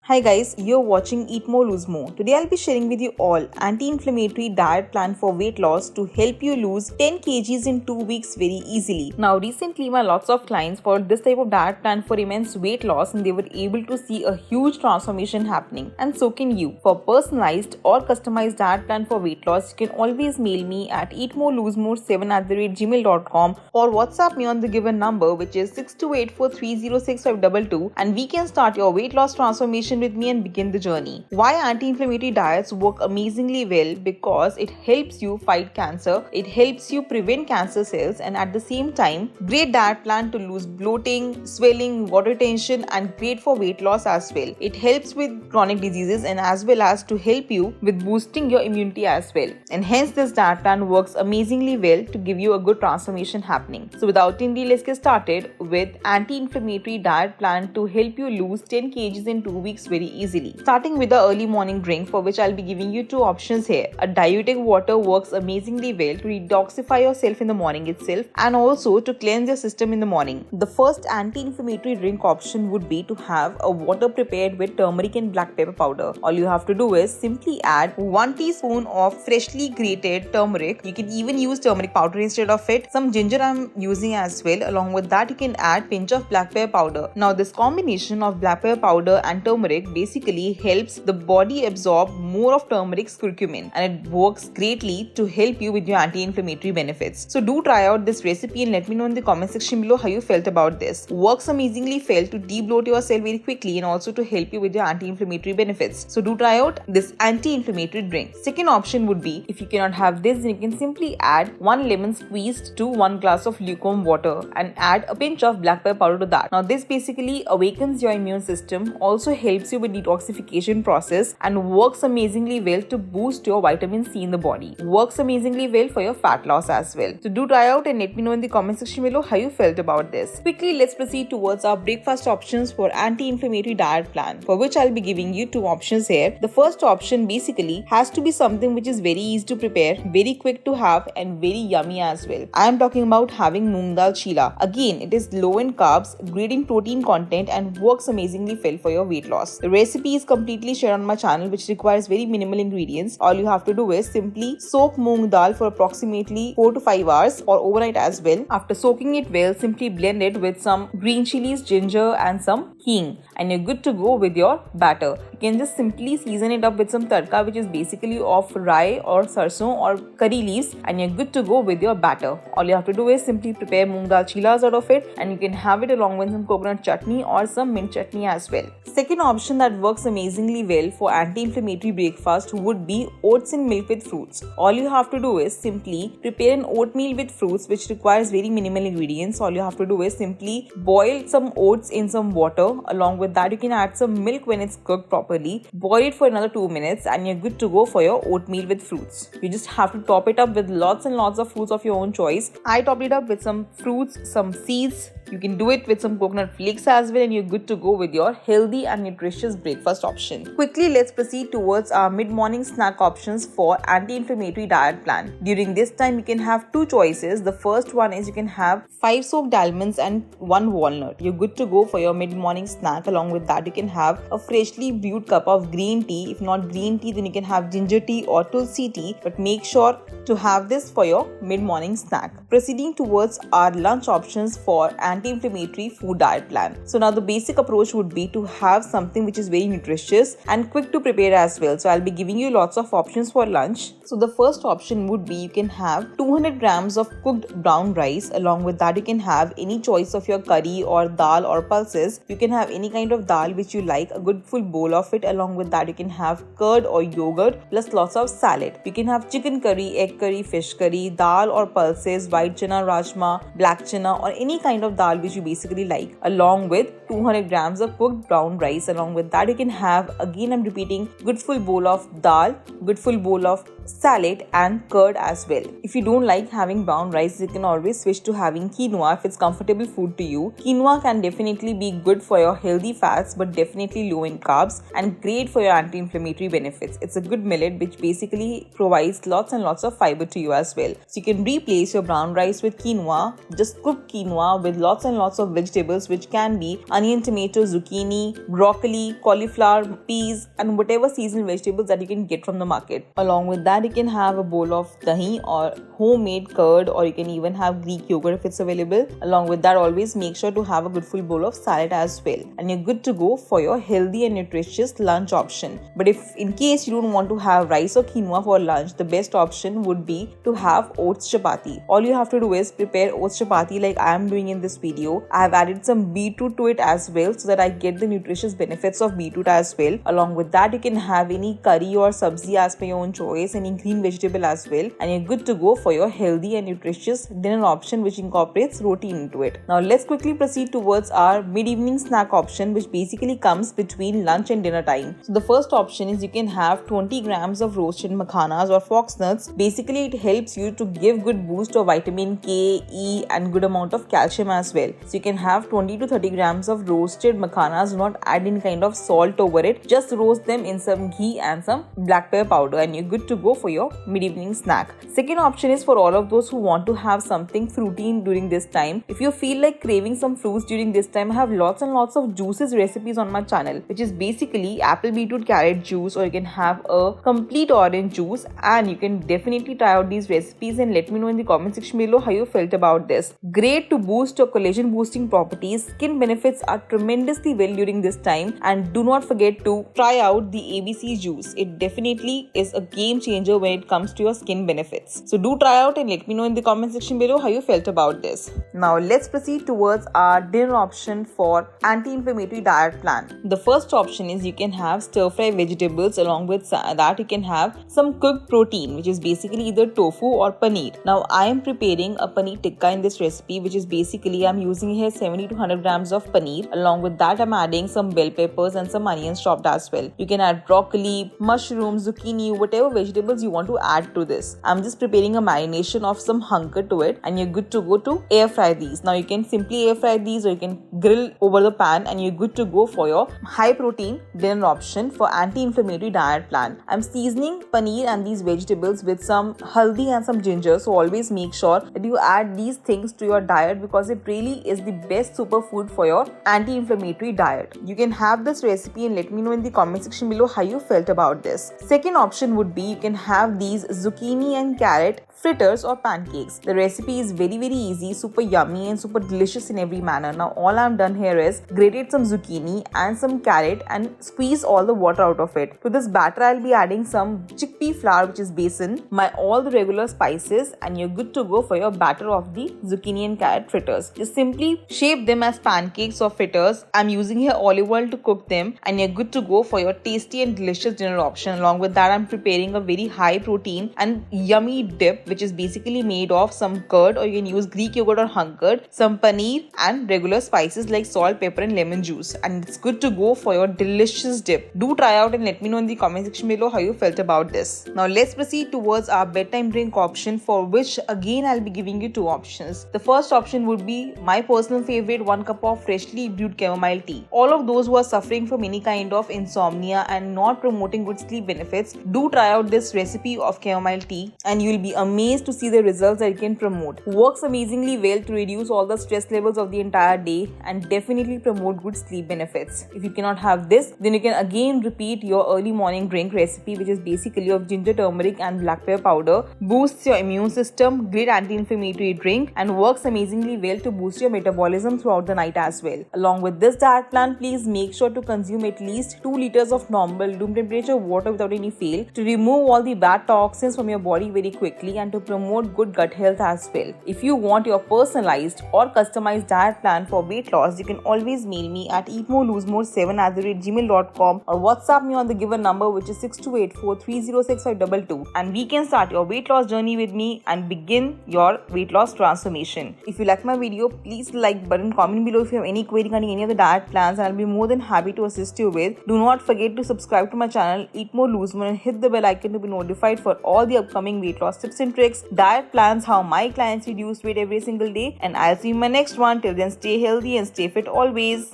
Hi guys, you're watching Eat More Lose More. Today I'll be sharing with you all anti-inflammatory diet plan for weight loss to help you lose 10 kgs in 2 weeks very easily. Now recently my lots of clients followed this type of diet plan for immense weight loss and they were able to see a huge transformation happening, and so can you. For personalized or customized diet plan for weight loss, you can always mail me at eatmoreloosemore7@gmail.com or WhatsApp me on the given number, which is 6284306522, and we can start your weight loss transformation with me and begin the journey. Why anti-inflammatory diets work amazingly well? Because it helps you fight cancer, it helps you prevent cancer cells, and at the same time, great diet plan to lose bloating, swelling, water retention, and great for weight loss as well. It helps with chronic diseases and as well as to help you with boosting your immunity as well. And hence this diet plan works amazingly well to give you a good transformation happening. So without any delay, let's get started with anti-inflammatory diet plan to help you lose 10 kgs in 2 weeks very easily. Starting with the early morning drink, for which I'll be giving you two options here. A diuretic water works amazingly well to detoxify yourself in the morning itself and also to cleanse your system in the morning. The first anti-inflammatory drink option would be to have a water prepared with turmeric and black pepper powder. All you have to do is simply add 1 teaspoon of freshly grated turmeric. You can even use turmeric powder instead of it. Some ginger I'm using as well. Along with that, you can add pinch of black pepper powder. Now this combination of black pepper powder and turmeric basically helps the body absorb more of turmeric's curcumin, and it works greatly to help you with your anti-inflammatory benefits. So do try out this recipe and let me know in the comment section below how you felt about this. Works amazingly well to de-bloat yourself very quickly and also to help you with your anti-inflammatory benefits. So do try out this anti-inflammatory drink. Second option would be, if you cannot have this, then you can simply add 1 lemon squeezed to 1 glass of lukewarm water and add a pinch of black pepper powder to that. Now this basically awakens your immune system, also helps you with detoxification process, and works amazingly well to boost your vitamin C in the body. Works amazingly well for your fat loss as well. So do try out and let me know in the comment section below how you felt about this. Quickly, let's proceed towards our breakfast options for anti-inflammatory diet plan, for which I'll be giving you two options here. The first option basically has to be something which is very easy to prepare, very quick to have, and very yummy as well. I am talking about having moong dal chila. Again, it is low in carbs, great in protein content, and works amazingly well for your weight loss. The recipe is completely shared on my channel, which requires very minimal ingredients. All you have to do is simply soak moong dal for approximately 4 to 5 hours or overnight as well. After soaking it well, simply blend it with some green chilies, ginger, and some hing, and you're good to go with your batter. You can just simply season it up with some tadka, which is basically of rye or sarson or curry leaves, and you're good to go with your batter. All you have to do is simply prepare moong dal chilas out of it, and you can have it along with some coconut chutney or some mint chutney as well. Second option that works amazingly well for anti-inflammatory breakfast would be oats in milk with fruits. All you have to do is simply prepare an oatmeal with fruits, which requires very minimal ingredients. All you have to do is simply boil some oats in some water. Along with that, you can add some milk when it's cooked properly. Boil it for another 2 minutes and you're good to go for your oatmeal with fruits. You just have to top it up with lots and lots of fruits of your own choice. I topped it up with some fruits, some seeds. You can do it with some coconut flakes as well, and you're good to go with your healthy and nutritious breakfast option. Quickly, let's proceed towards our mid-morning snack options for anti-inflammatory diet plan. During this time, you can have two choices. The first one is you can have 5 soaked almonds and 1 walnut. You're good to go for your mid-morning snack. Along with that, you can have a freshly brewed cup of green tea. If not green tea, then you can have ginger tea or tulsi tea, but make sure to have this for your mid-morning snack. Proceeding towards our lunch options for anti-inflammatory food diet plan. So now the basic approach would be to have something which is very nutritious and quick to prepare as well. So I'll be giving you lots of options for lunch. So the first option would be you can have 200 grams of cooked brown rice. Along with that, you can have any choice of your curry or dal or pulses. You can have any kind of dal which you like, a good full bowl of it. Along with that, you can have curd or yogurt plus lots of salad. You can have chicken curry, egg curry, fish curry, dal or pulses, white chana, rajma, black chana, or any kind of dal which you basically like, along with 200 grams of cooked brown rice. Along with that, you can have, again I'm repeating, good full bowl of dal, good full bowl of salad and curd as well. If you don't like having brown rice, you can always switch to having quinoa if it's comfortable food to you. Quinoa can definitely be good for your healthy fats but definitely low in carbs and great for your anti-inflammatory benefits. It's a good millet which basically provides lots and lots of fiber to you as well. So you can replace your brown rice with quinoa. Just cook quinoa with lots and lots of vegetables which can be onion, tomato, zucchini, broccoli, cauliflower, peas and whatever seasonal vegetables that you can get from the market. Along with that, you can have a bowl of dahi or homemade curd, or you can even have Greek yogurt if it's available. Along with that, always make sure to have a good full bowl of salad as well. And you're good to go for your healthy and nutritious lunch option. But if in case you don't want to have rice or quinoa for lunch, the best option would be to have oats chapati. All you have to do is prepare oats chapati like I am doing in this video. I have added some beetroot to it as well so that I get the nutritious benefits of beetroot as well. Along with that, you can have any curry or sabzi as per your own choice, any green vegetable as well, and you're good to go for your healthy and nutritious dinner option which incorporates roti into it. Now let's quickly proceed towards our mid-evening snack option, which basically comes between lunch and dinner time. So the first option is you can have 20 grams of roasted makhanas or fox nuts. Basically it helps you to give good boost of vitamin K, E and good amount of calcium as well. So you can have 20 to 30 grams of roasted makhanas. Do not add any kind of salt over it. Just roast them in some ghee and some black pepper powder and you're good to go for your mid-evening snack. Second option is for all of those who want to have something fruity during this time. If you feel like craving some fruits during this time, I have lots and lots of juices recipes on my channel, which is basically apple, beetroot, carrot juice, or you can have a complete orange juice, and you can definitely try out these recipes and let me know in the comment section below how you felt about this. Great to boost your collagen boosting properties. Skin benefits are tremendously well during this time, and do not forget to try out the ABC juice. It definitely is a game changer when it comes to your skin benefits. So do try out and let me know in the comment section below how you felt about this. Now let's proceed towards our dinner option for anti-inflammatory diet plan. The first option is you can have stir-fry vegetables. Along with that, you can have some cooked protein, which is basically either tofu or paneer. Now I am preparing a paneer tikka in this recipe, which is basically I'm using here 70 to 100 grams of paneer. Along with that, I'm adding some bell peppers and some onions chopped as well. You can add broccoli, mushrooms, zucchini, whatever vegetables you want to add to this. I'm just preparing a marination of some hunker to it, and you're good to go to air fry these. Now you can simply air fry these or you can grill over the pan, and you're good to go for your high protein dinner option for anti-inflammatory diet plan. I'm seasoning paneer and these vegetables with some haldi and some ginger, so always make sure that you add these things to your diet because it really is the best superfood for your anti-inflammatory diet. You can have this recipe and let me know in the comment section below how you felt about this. Second option would be you can have these zucchini and carrot fritters or pancakes. The recipe is very easy, super yummy and super delicious in every manner. Now all I've done here is grated some zucchini and some carrot and squeeze all the water out of it. To this batter I'll be adding some chickpea flour, which is besan, all the regular spices, and you're good to go for your batter of the zucchini and carrot fritters. Just simply shape them as pancakes or fritters. I'm using here olive oil to cook them, and you're good to go for your tasty and delicious dinner option. Along with that, I'm preparing a very high protein and yummy dip, which is basically made of some curd, or you can use Greek yogurt or hunker, some paneer and regular spices like salt, pepper and lemon juice, and it's good to go for your delicious dip. Do try out and let me know in the comment section below how you felt about this. Now let's proceed towards our bedtime drink option, for which again I'll be giving you two options. The first option would be my personal favorite, 1 cup of freshly brewed chamomile tea. All of those who are suffering from any kind of insomnia and not promoting good sleep benefits, do try out this recipe of chamomile tea and you'll be amazed to see the results that it can promote. Works amazingly well to reduce all the stress levels of the entire day and definitely promote good sleep benefits. If you cannot have this, then you can again repeat your early morning drink recipe, which is basically of ginger, turmeric and black pepper powder. Boosts your immune system, great anti-inflammatory drink, and works amazingly well to boost your metabolism throughout the night as well. Along with this diet plan, please make sure to consume at least 2 liters of normal room temperature water without any fail to remove all the bad toxins from your body very quickly and and to promote good gut health as well. If you want your personalized or customized diet plan for weight loss, you can always mail me at eatmorelosemore7@gmail.com or WhatsApp me on the given number, which is 6284306522, and we can start your weight loss journey with me and begin your weight loss transformation. If you like my video, please like button, comment below if you have any query regarding any of the diet plans, and I'll be more than happy to assist you with. Do not forget to subscribe to my channel Eat More Lose More and hit the bell icon to be notified for all the upcoming weight loss tips and tricks, diet plans, how my clients reduce weight every single day, and I'll see you in my next one. Till then, stay healthy and stay fit always.